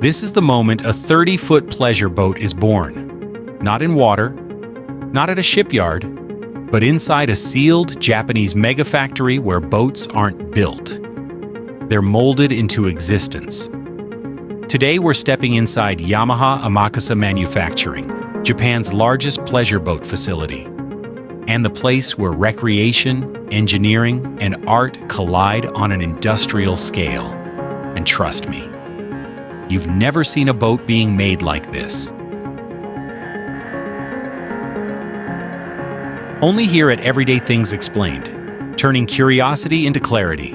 This is the moment a 30-foot pleasure boat is born. Not in water, not at a shipyard, but inside a sealed Japanese mega factory where boats aren't built. They're molded into existence. Today we're stepping inside Yamaha Amakusa Manufacturing, Japan's largest pleasure boat facility, and the place where recreation, engineering, and art collide on an industrial scale. And trust me, you've never seen a boat being made like this. Only here at Everyday Things Explained, turning curiosity into clarity.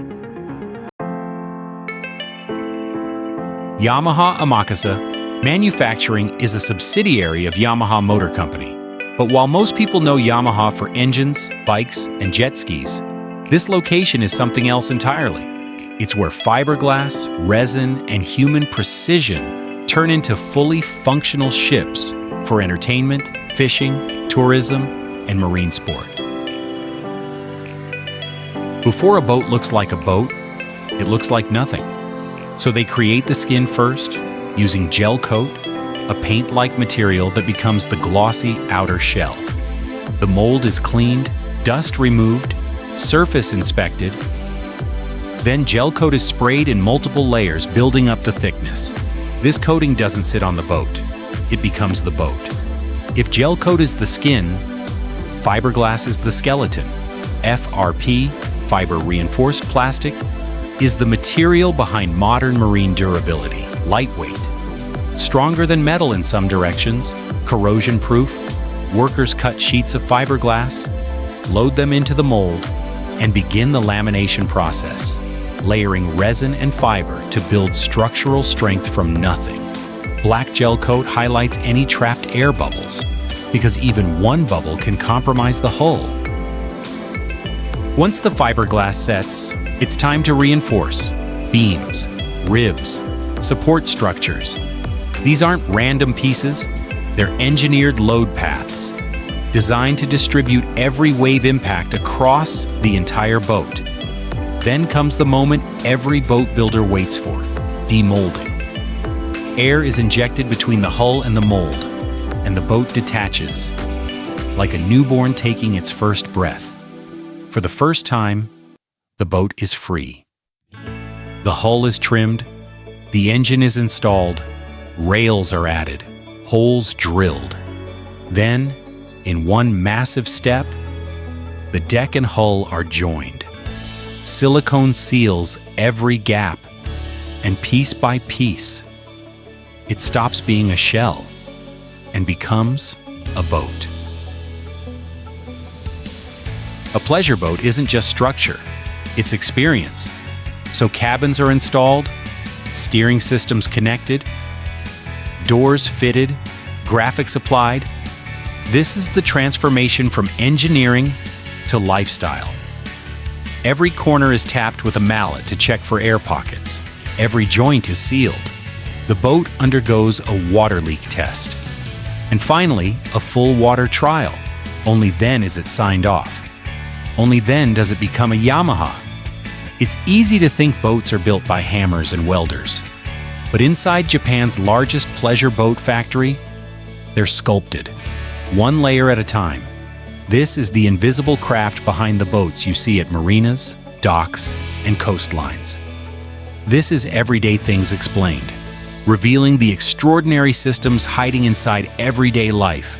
Yamaha Amakusa Manufacturing is a subsidiary of Yamaha Motor Company. But while most people know Yamaha for engines, bikes, and jet skis, this location is something else entirely. It's where fiberglass, resin, and human precision turn into fully functional ships for entertainment, fishing, tourism, and marine sport. Before a boat looks like a boat, it looks like nothing. So they create the skin first, using gel coat, a paint-like material that becomes the glossy outer shell. The mold is cleaned, dust removed, surface inspected. Then gel coat is sprayed in multiple layers, building up the thickness. This coating doesn't sit on the boat. It becomes the boat. If gel coat is the skin, fiberglass is the skeleton. FRP, fiber reinforced plastic, is the material behind modern marine durability, lightweight, stronger than metal in some directions, corrosion-proof. Workers cut sheets of fiberglass, load them into the mold, and begin the lamination process, layering resin and fiber to build structural strength from nothing. Black gel coat highlights any trapped air bubbles, because even one bubble can compromise the hull. Once the fiberglass sets, it's time to reinforce beams, ribs, support structures. These aren't random pieces, they're engineered load paths, designed to distribute every wave impact across the entire boat. Then comes the moment every boat builder waits for, demolding. Air is injected between the hull and the mold, and the boat detaches, like a newborn taking its first breath. For the first time, the boat is free. The hull is trimmed, the engine is installed, rails are added, holes drilled. Then, in one massive step, the deck and hull are joined. Silicone seals every gap, and piece by piece, it stops being a shell and becomes a boat. A pleasure boat isn't just structure, it's experience. So cabins are installed, steering systems connected, doors fitted, graphics applied. This is the transformation from engineering to lifestyle. Every corner is tapped with a mallet to check for air pockets. Every joint is sealed. The boat undergoes a water leak test. And finally, a full water trial. Only then is it signed off. Only then does it become a Yamaha. It's easy to think boats are built by hammers and welders. But inside Japan's largest pleasure boat factory, they're sculpted, one layer at a time. This is the invisible craft behind the boats you see at marinas, docks, and coastlines. This is Everyday Things Explained, revealing the extraordinary systems hiding inside everyday life.